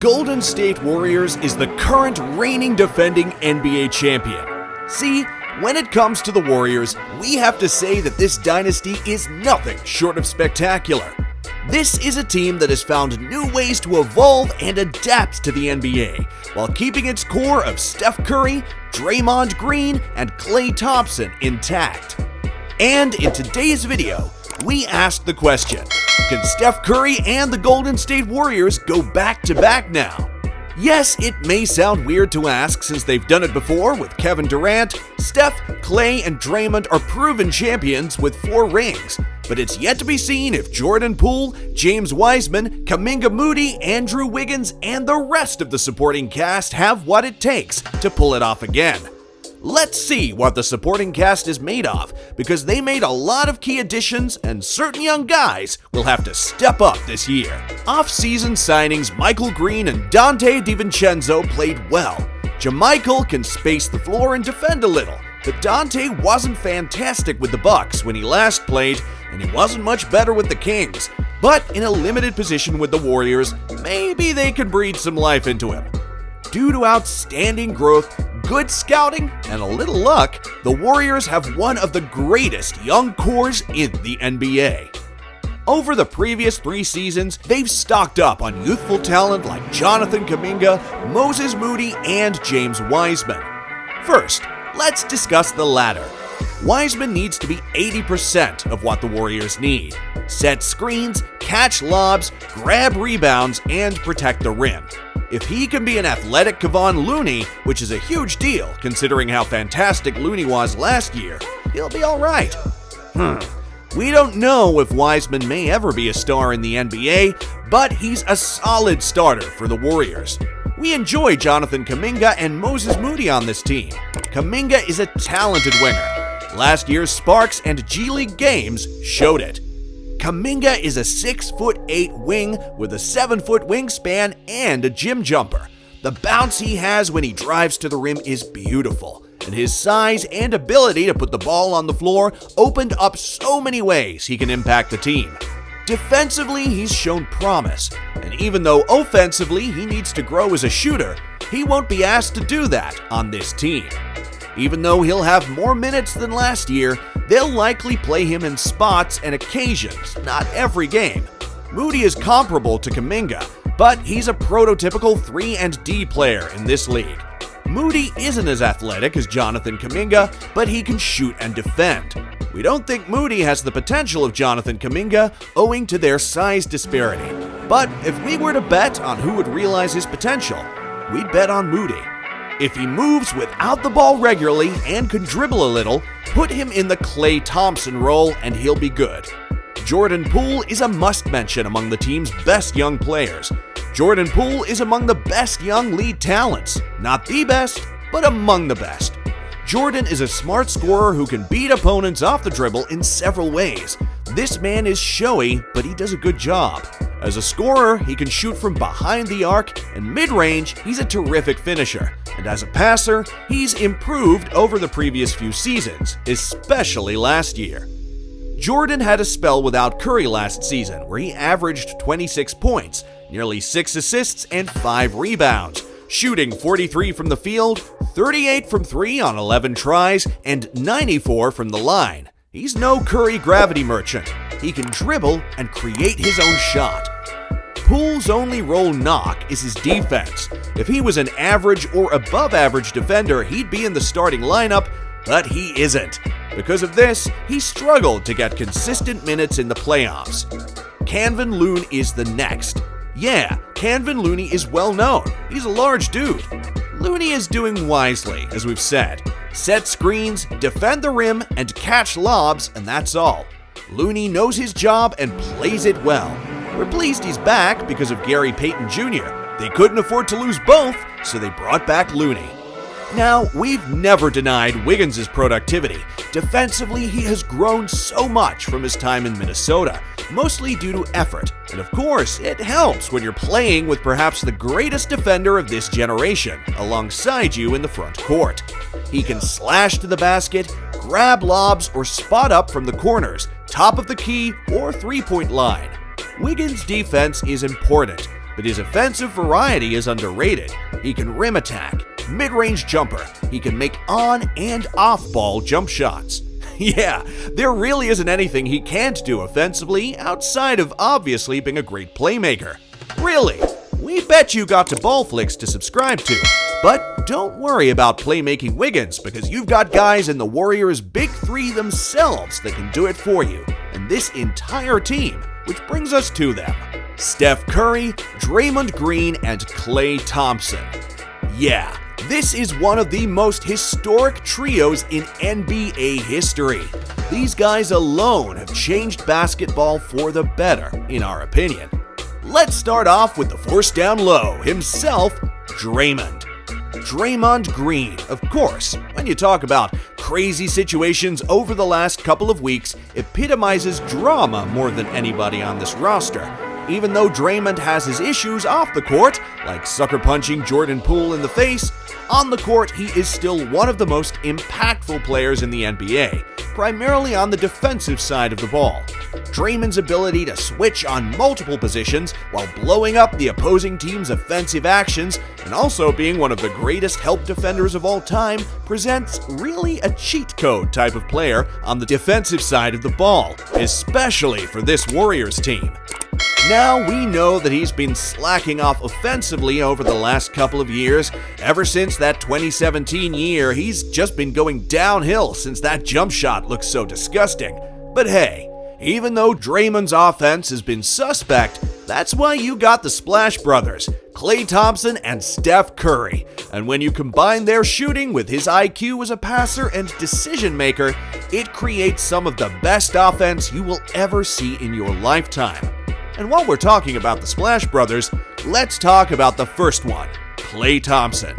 Golden State Warriors is the current reigning defending NBA champion. See, when it comes to the Warriors, we have to say that this dynasty is nothing short of spectacular. This is a team that has found new ways to evolve and adapt to the NBA, while keeping its core of Steph Curry, Draymond Green, and Klay Thompson intact. And in today's video, we asked the question, can Steph Curry and the Golden State Warriors go back-to-back now? Yes, it may sound weird to ask since they've done it before with Kevin Durant. Steph, Klay, and Draymond are proven champions with 4 rings. But it's yet to be seen if Jordan Poole, James Wiseman, Kuminga Moody, Andrew Wiggins, and the rest of the supporting cast have what it takes to pull it off again. Let's see what the supporting cast is made of, because they made a lot of key additions and certain young guys will have to step up this year. Off-season signings Michael Green and Dante DiVincenzo played well. JaMychal can space the floor and defend a little, but Dante wasn't fantastic with the Bucks when he last played, and he wasn't much better with the Kings. But in a limited position with the Warriors, maybe they could breathe some life into him. Due to outstanding growth, good scouting, and a little luck, the Warriors have one of the greatest young cores in the NBA. Over the previous 3 seasons, they've stocked up on youthful talent like Jonathan Kuminga, Moses Moody, and James Wiseman. First, let's discuss the latter. Wiseman needs to be 80% of what the Warriors need. Set screens, catch lobs, grab rebounds, and protect the rim. If he can be an athletic Kevon Looney, which is a huge deal considering how fantastic Looney was last year, he'll be alright. We don't know if Wiseman may ever be a star in the NBA, but he's a solid starter for the Warriors. We enjoy Jonathan Kuminga and Moses Moody on this team. Kuminga is a talented winger. Last year's Sparks and G League games showed it. Kuminga is a 6'8" wing with a 7-foot wingspan and a gym jumper. The bounce he has when he drives to the rim is beautiful, and his size and ability to put the ball on the floor opened up so many ways he can impact the team. Defensively, he's shown promise, and even though offensively he needs to grow as a shooter, he won't be asked to do that on this team. Even though he'll have more minutes than last year, they'll likely play him in spots and occasions, not every game. Moody is comparable to Kuminga, but he's a prototypical 3-and-D player in this league. Moody isn't as athletic as Jonathan Kuminga, but he can shoot and defend. We don't think Moody has the potential of Jonathan Kuminga owing to their size disparity. But if we were to bet on who would realize his potential, we'd bet on Moody. If he moves without the ball regularly and can dribble a little, put him in the Klay Thompson role and he'll be good. Jordan Poole is a must-mention among the team's best young players. Jordan Poole is among the best young lead talents. Not the best, but among the best. Jordan is a smart scorer who can beat opponents off the dribble in several ways. This man is showy, but he does a good job. As a scorer, he can shoot from behind the arc, and mid-range, he's a terrific finisher. And as a passer, he's improved over the previous few seasons, especially last year. Jordan had a spell without Curry last season, where he averaged 26 points, nearly 6 assists, and 5 rebounds, shooting 43 from the field, 38 from 3 on 11 tries, and 94 from the line. He's no Curry gravity merchant. He can dribble and create his own shot. Poole's only role knock is his defense. If he was an average or above average defender, he'd be in the starting lineup, but he isn't. Because of this, he struggled to get consistent minutes in the playoffs. Kevon Looney is the next. Yeah, Kevon Looney is well known. He's a large dude. Looney is doing wisely, as we've said. Set screens, defend the rim, and catch lobs, and that's all. Looney knows his job and plays it well. We're pleased he's back because of Gary Payton Jr. They couldn't afford to lose both, so they brought back Looney. Now, we've never denied Wiggins' productivity. Defensively, he has grown so much from his time in Minnesota, mostly due to effort. And of course, it helps when you're playing with perhaps the greatest defender of this generation alongside you in the front court. He can slash to the basket, grab lobs, or spot up from the corners, top of the key, or three-point line. Wiggins' defense is important. but his offensive variety is underrated. He can rim attack, mid-range jumper, he can make on and off-ball jump shots. Yeah, there really isn't anything he can't do offensively outside of obviously being a great playmaker. Really, we bet you got to BallFlix to subscribe to. But don't worry about playmaking Wiggins, because you've got guys in the Warriors' big three themselves that can do it for you, and this entire team, which brings us to them. Steph Curry, Draymond Green, and Klay Thompson. Yeah, this is one of the most historic trios in NBA history. These guys alone have changed basketball for the better, in our opinion. Let's start off with the force down low himself, Draymond. Draymond Green, of course, when you talk about crazy situations over the last couple of weeks, epitomizes drama more than anybody on this roster. Even though Draymond has his issues off the court, like sucker punching Jordan Poole in the face, on the court he is still one of the most impactful players in the NBA, primarily on the defensive side of the ball. Draymond's ability to switch on multiple positions while blowing up the opposing team's offensive actions and also being one of the greatest help defenders of all time presents really a cheat code type of player on the defensive side of the ball, especially for this Warriors team. Now we know that he's been slacking off offensively over the last couple of years. Ever since that 2017 year, he's just been going downhill since that jump shot looks so disgusting. But hey, even though Draymond's offense has been suspect, that's why you got the Splash Brothers, Klay Thompson and Steph Curry. And when you combine their shooting with his IQ as a passer and decision maker, it creates some of the best offense you will ever see in your lifetime. And while we're talking about the Splash Brothers, let's talk about the first one, Klay Thompson.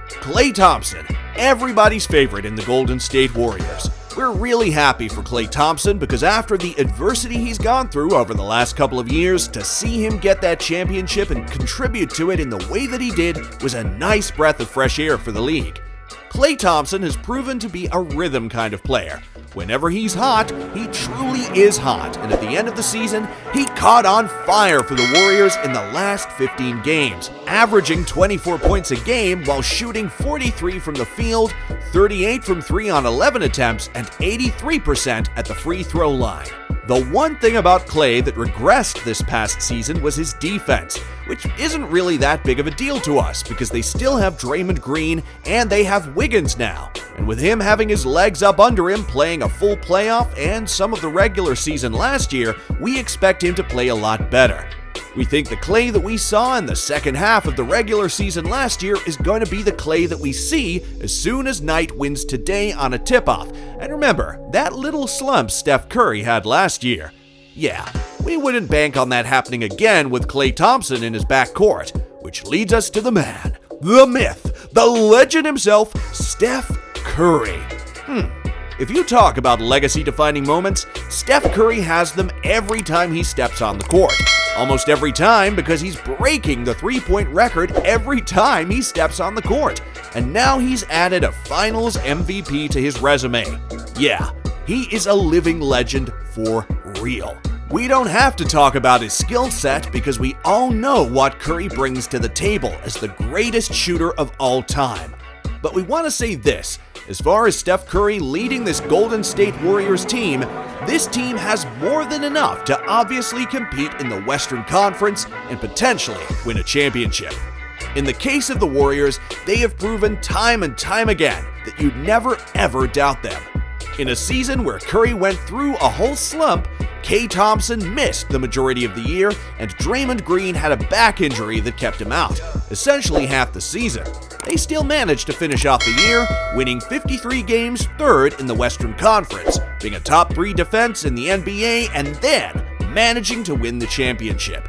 Klay Thompson, everybody's favorite in the Golden State Warriors. We're really happy for Klay Thompson because after the adversity he's gone through over the last couple of years, to see him get that championship and contribute to it in the way that he did was a nice breath of fresh air for the league. Klay Thompson has proven to be a rhythm kind of player. Whenever he's hot, he truly is hot, and at the end of the season, he caught on fire for the Warriors in the last 15 games, averaging 24 points a game while shooting 43 from the field, 38 from 3 on 11 attempts, and 83% at the free throw line. The one thing about Klay that regressed this past season was his defense, which isn't really that big of a deal to us because they still have Draymond Green and they have Wiggins now. And with him having his legs up under him, playing a full playoff and some of the regular season last year, we expect him to play a lot better. We think the Klay that we saw in the second half of the regular season last year is going to be the Klay that we see as soon as Knight wins today on a tip-off. And remember, that little slump Steph Curry had last year. Yeah, we wouldn't bank on that happening again with Klay Thompson in his backcourt, which leads us to the man, the myth, the legend himself, Steph Curry. If you talk about legacy-defining moments, Steph Curry has them every time he steps on the court. Almost every time because he's breaking the three-point record every time he steps on the court. And now he's added a Finals MVP to his resume. Yeah, he is a living legend for real. We don't have to talk about his skill set because we all know what Curry brings to the table as the greatest shooter of all time. But we want to say this. As far as Steph Curry leading this Golden State Warriors team, this team has more than enough to obviously compete in the Western Conference and potentially win a championship. In the case of the Warriors, they have proven time and time again that you'd never ever doubt them. In a season where Curry went through a whole slump, Klay Thompson missed the majority of the year, and Draymond Green had a back injury that kept him out, essentially half the season. They still managed to finish off the year, winning 53 games, third in the Western Conference, being a top 3 defense in the NBA, and then managing to win the championship.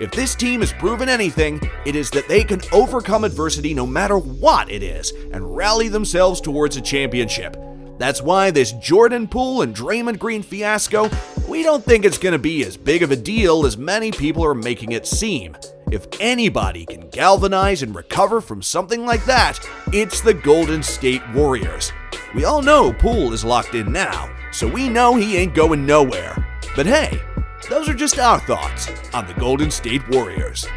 If this team has proven anything, it is that they can overcome adversity no matter what it is, and rally themselves towards a championship. That's why this Jordan Poole and Draymond Green fiasco, we don't think it's going to be as big of a deal as many people are making it seem. If anybody can galvanize and recover from something like that, it's the Golden State Warriors. We all know Poole is locked in now, so we know he ain't going nowhere. But hey, those are just our thoughts on the Golden State Warriors.